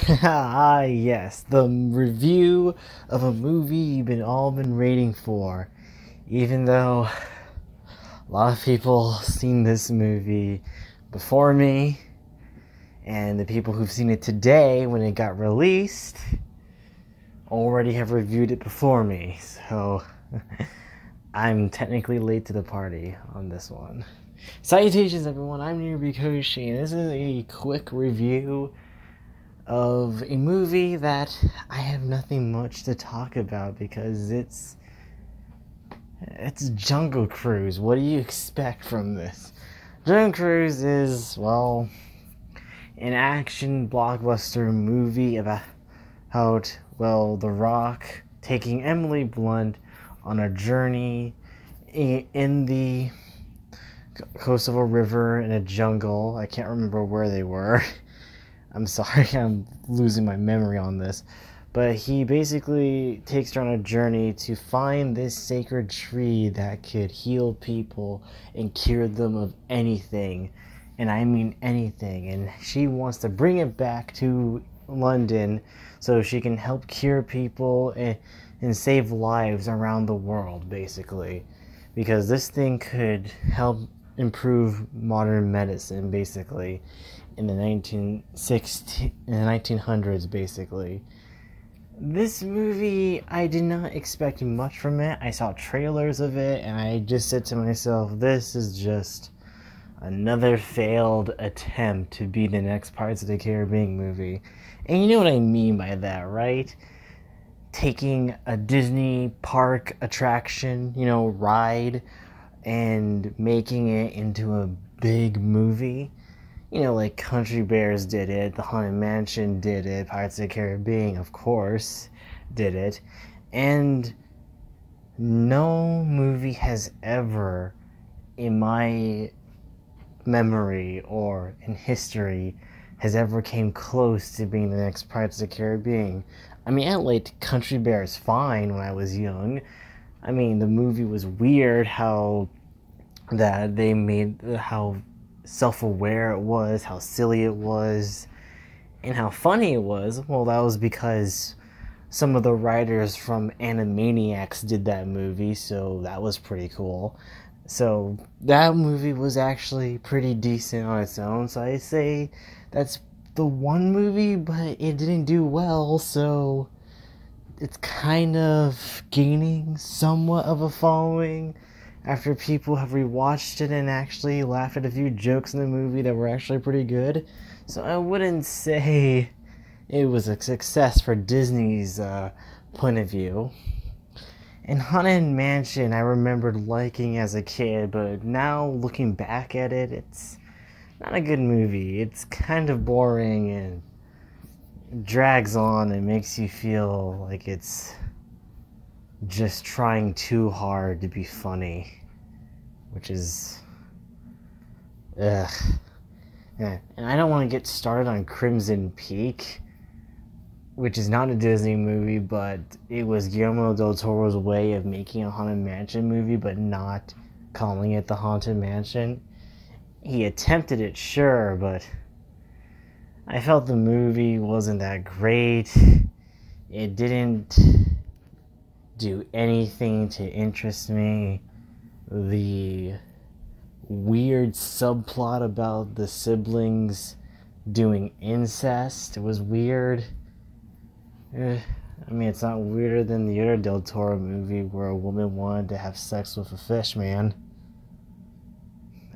Ah, yes, the review of a movie you've been waiting for. Even though a lot of people seen this movie before me, and the people who've seen it today when it got released already have reviewed it before me. So I'm technically late to the party on this one. Salutations, everyone. I'm Niru, and this is a quick review of a movie that I have nothing much to talk about because it's Jungle Cruise. What do you expect from this? Jungle Cruise is, well, an action blockbuster movie about The Rock taking Emily Blunt on a journey in the Kosovo River in a jungle. I can't remember where they were. I'm sorry, I'm losing my memory on this. But he basically takes her on a journey to find this sacred tree that could heal people and cure them of anything. And I mean anything. And she wants to bring it back to London so she can help cure people and save lives around the world, basically. Because this thing could help improve modern medicine, basically. In the 1900s, basically. This movie, I did not expect much from it. I saw trailers of it, and I just said to myself, this is just another failed attempt to be the next Pirates of the Caribbean movie. And you know what I mean by that, right? Taking a Disney park attraction, ride, and making it into a big movie. Like Country Bears did it, The Haunted Mansion did it, Pirates of the Caribbean, of course, did it. And no movie has ever, in my memory or in history, has ever came close to being the next Pirates of the Caribbean. I mean, I liked Country Bears fine when I was young. I mean, the movie was weird how self-aware it was, how silly it was, and how funny it was. Well, that was because some of the writers from Animaniacs did that movie, so that was pretty cool. So that movie was actually pretty decent on its own, so I say that's the one movie, but it didn't do well, so it's kind of gaining somewhat of a following after people have rewatched it and actually laughed at a few jokes in the movie that were actually pretty good. So I wouldn't say it was a success for Disney's point of view. And Haunted Mansion I remembered liking as a kid, but now looking back at it, it's not a good movie. It's kind of boring and drags on and makes you feel like it's just trying too hard to be funny, which is ugh. Yeah. And I don't want to get started on Crimson Peak, which is not a Disney movie, but it was Guillermo del Toro's way of making a Haunted Mansion movie but not calling it the Haunted Mansion. He attempted it, sure, but I felt the movie wasn't that great. It didn't do anything to interest me. The weird subplot about the siblings doing incest was weird. I mean, it's not weirder than the other Del Toro movie where a woman wanted to have sex with a fish man.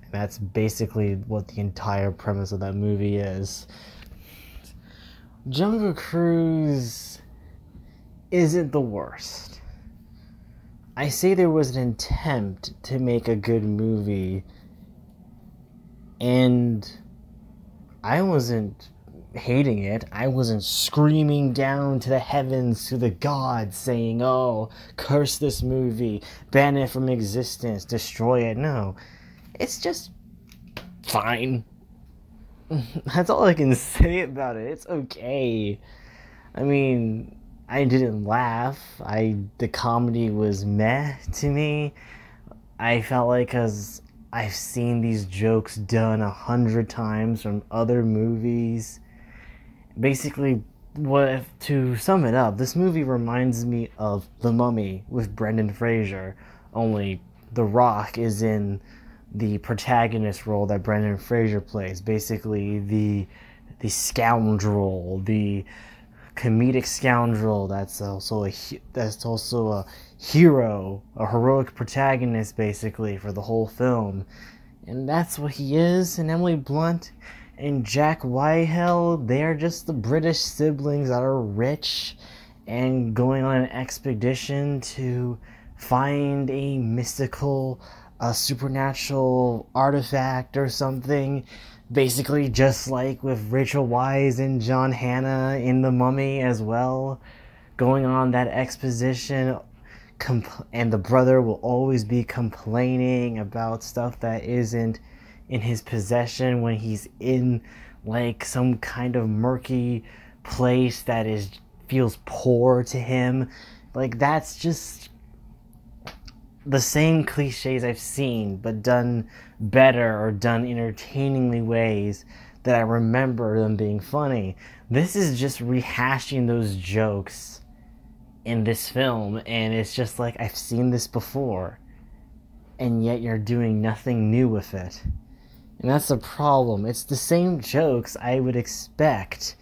And that's basically what the entire premise of that movie is. Jungle Cruise isn't the worst. I say there was an attempt to make a good movie, and I wasn't hating it. I wasn't screaming down to the heavens, to the gods, saying, oh, curse this movie, ban it from existence, destroy it. No, it's just fine. That's all I can say about it. It's okay. I mean, I didn't laugh. The comedy was meh to me. I felt like, because I've seen these jokes done 100 times from other movies. Basically, To sum it up, this movie reminds me of The Mummy with Brendan Fraser, only The Rock is in the protagonist role that Brendan Fraser plays. Basically, the scoundrel, the comedic scoundrel that's also a hero, a heroic protagonist, basically, for the whole film. And that's what he is. And Emily Blunt and Jack Whitehall, they're just the British siblings that are rich and going on an expedition to find a mystical, supernatural artifact or something. Basically, just like with Rachel Weisz and John Hannah in The Mummy as well, going on that exposition. And the brother will always be complaining about stuff that isn't in his possession when he's in like some kind of murky place that feels poor to him. Like, that's just the same cliches I've seen, but done better or done entertainingly ways that I remember them being funny. This is just rehashing those jokes in this film, and it's just like, I've seen this before, and yet you're doing nothing new with it. And that's the problem. It's the same jokes I would expect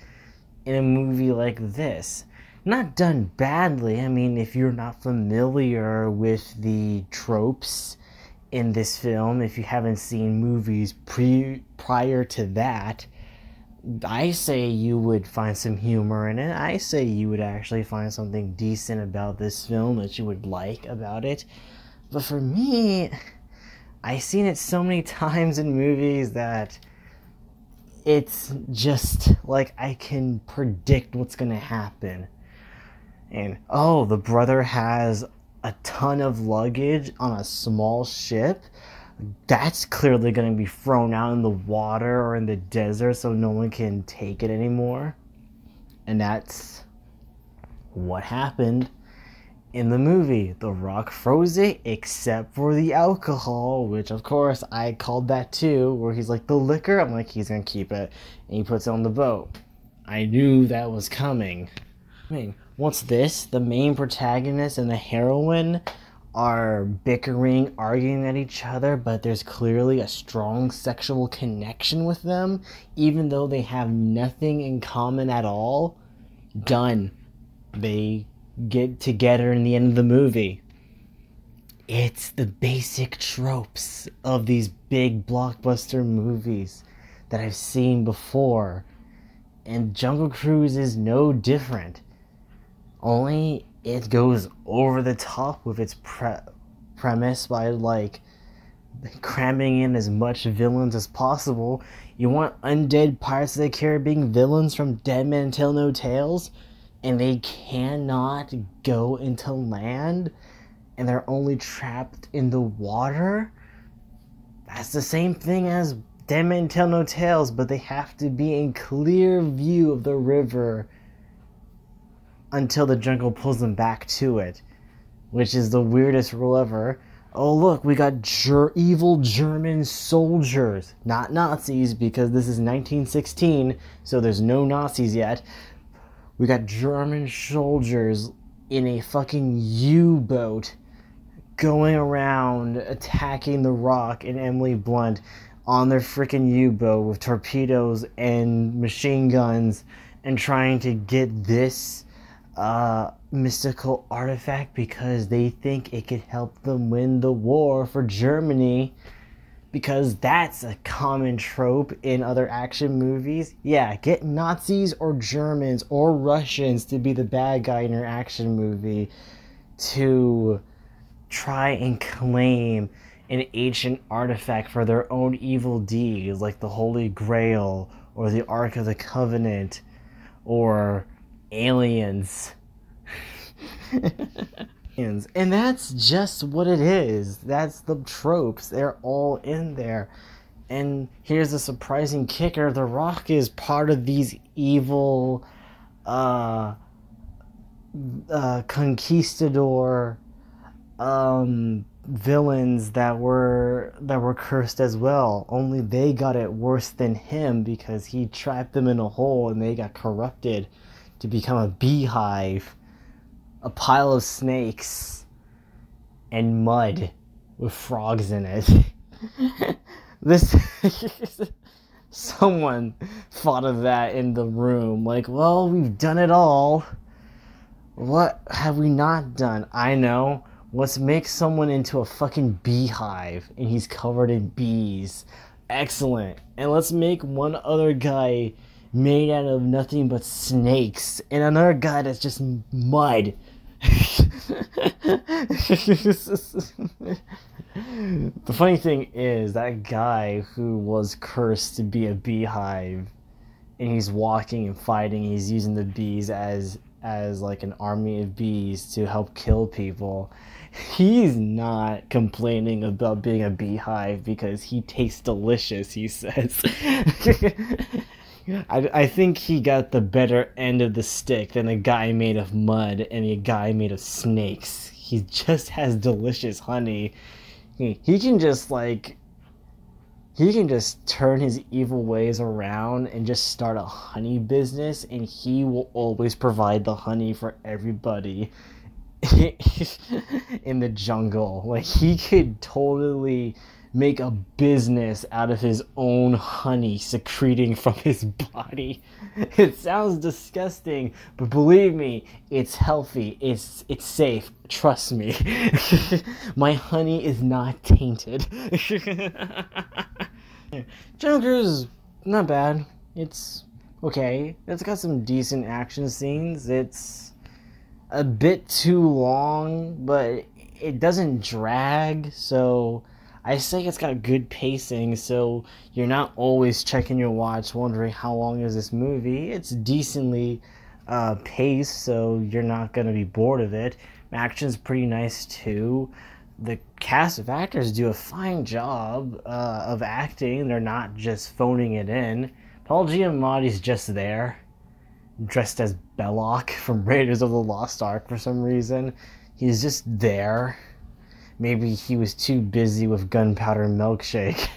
in a movie like this. Not done badly. I mean, if you're not familiar with the tropes in this film, if you haven't seen movies prior to that, I say you would find some humor in it. I say you would actually find something decent about this film that you would like about it. But for me, I've seen it so many times in movies that it's just like I can predict what's gonna happen. And, oh, the brother has a ton of luggage on a small ship. That's clearly going to be thrown out in the water or in the desert so no one can take it anymore. And that's what happened in the movie. The Rock froze it except for the alcohol, which of course I called that too, where he's like, the liquor? I'm like, he's going to keep it. And he puts it on the boat. I knew that was coming. I mean, what's this? The main protagonist and the heroine are bickering, arguing at each other, but there's clearly a strong sexual connection with them, even though they have nothing in common at all. Done. They get together in the end of the movie. It's the basic tropes of these big blockbuster movies that I've seen before, and Jungle Cruise is no different. Only it goes over the top with its premise by, like, cramming in as much villains as possible. You want undead Pirates of the Caribbean villains from Dead Men Tell No Tales, and they cannot go into land, and they're only trapped in the water? That's the same thing as Dead Men Tell No Tales, but they have to be in clear view of the river until the jungle pulls them back to it, which is the weirdest rule ever. Oh look, we got evil German soldiers, not Nazis, because this is 1916, so there's no Nazis yet. We got German soldiers in a fucking U-boat going around attacking the Rock and Emily Blunt on their freaking U-boat with torpedoes and machine guns and trying to get this mystical artifact because they think it could help them win the war for Germany, because that's a common trope in other action movies. Yeah, get Nazis or Germans or Russians to be the bad guy in your action movie to try and claim an ancient artifact for their own evil deeds, like the Holy Grail or the Ark of the Covenant or aliens. And that's just what it is. That's the tropes. They're all in there. And here's the surprising kicker. The Rock is part of these evil conquistador villains that were cursed as well. Only they got it worse than him because he trapped them in a hole and they got corrupted to become a beehive, a pile of snakes, and mud with frogs in it. This someone thought of that in the room. Like, well, we've done it all. What have we not done? I know. Let's make someone into a fucking beehive and he's covered in bees. Excellent. And let's make one other guy made out of nothing but snakes and another guy that's just mud. The funny thing is, that guy who was cursed to be a beehive, and he's walking and fighting, he's using the bees as like an army of bees to help kill people. He's not complaining about being a beehive because he tastes delicious, he says. I think he got the better end of the stick than a guy made of mud and a guy made of snakes. He just has delicious honey. He can just turn his evil ways around and just start a honey business, and he will always provide the honey for everybody in the jungle. Like, he could totally make a business out of his own honey secreting from his body. It sounds disgusting, but believe me, it's healthy, it's safe, trust me. My honey is not tainted. Joker's not bad. It's okay. It's got some decent action scenes. It's a bit too long, but it doesn't drag, so I say it's got good pacing, so you're not always checking your watch wondering how long is this movie. It's decently paced, so you're not going to be bored of it. Action's pretty nice too. The cast of actors do a fine job of acting. They're not just phoning it in. Paul Giamatti's just there, dressed as Belloc from Raiders of the Lost Ark for some reason. He's just there. Maybe he was too busy with Gunpowder Milkshake,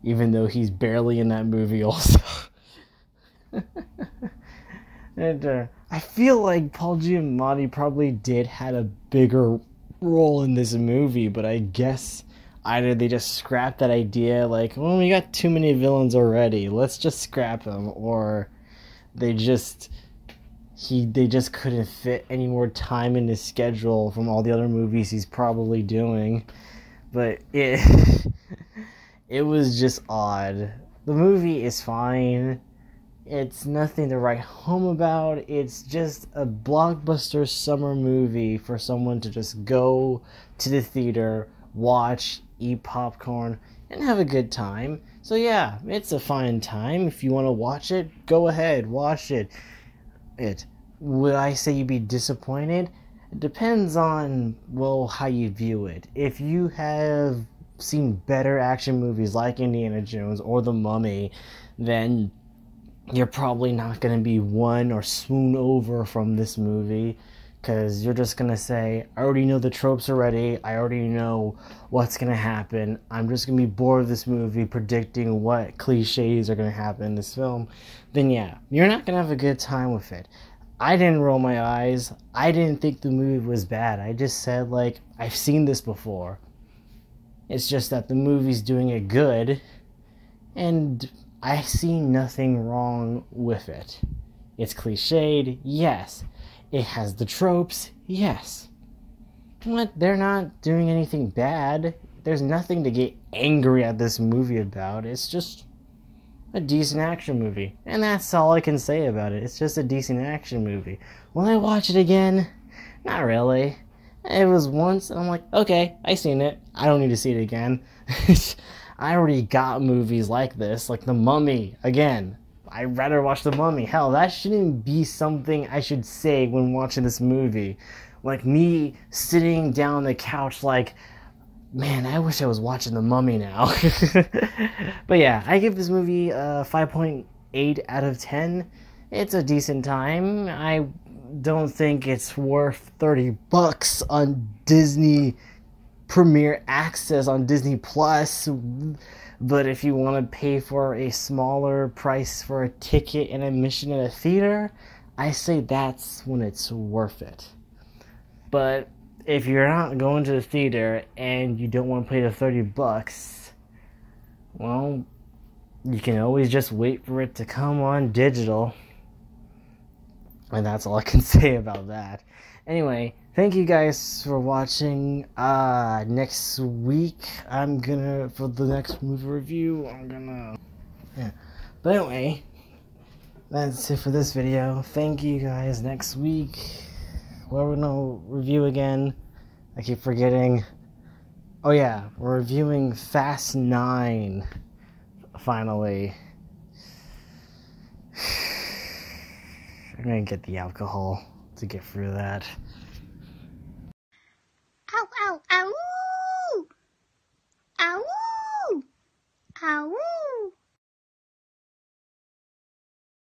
even though he's barely in that movie also. And I feel like Paul Giamatti probably did had a bigger role in this movie, but I guess either they just scrapped that idea, like, well, we got too many villains already, let's just scrap them, or they just couldn't fit any more time in his schedule from all the other movies he's probably doing. But it was just odd. The movie is fine. It's nothing to write home about. It's just a blockbuster summer movie for someone to just go to the theater, watch, eat popcorn, and have a good time. So yeah, it's a fine time. If you want to watch it, go ahead, watch it. Would I say you'd be disappointed? It depends on, well, how you view it. If you have seen better action movies like Indiana Jones or The Mummy, then you're probably not going to be won or swoon over from this movie, because you're just going to say, I already know the tropes already, I already know what's going to happen, I'm just going to be bored of this movie predicting what cliches are going to happen in this film. Then yeah, you're not going to have a good time with it. I didn't roll my eyes. I didn't think the movie was bad. I just said, like, I've seen this before. It's just that the movie's doing it good, and I see nothing wrong with it. It's cliched, yes. It has the tropes, yes. But they're not doing anything bad. There's nothing to get angry at this movie about. It's just a decent action movie, and that's all I can say about it. It's just a decent action movie. Will I watch it again? Not really. It was once, and I'm like, okay, I seen it. I don't need to see it again. I already got movies like this, like The Mummy. Again, I'd rather watch The Mummy. Hell, that shouldn't be something I should say when watching this movie. Like me sitting down on the couch like, man, I wish I was watching The Mummy now. But yeah, I give this movie a 5.8 out of 10. It's a decent time. I don't think it's worth $30 on Disney Premier Access on Disney Plus. But if you want to pay for a smaller price for a ticket and admission at a theater, I say that's when it's worth it. But if you're not going to the theater and you don't want to pay the $30, well, you can always just wait for it to come on digital. And that's all I can say about that. Anyway, thank you guys for watching. Next week, for the next movie review, yeah. But anyway, that's it for this video. Thank you guys. Next week, what are we gonna review again? I keep forgetting. Oh yeah, we're reviewing Fast 9. Finally. I'm gonna get the alcohol to get through that.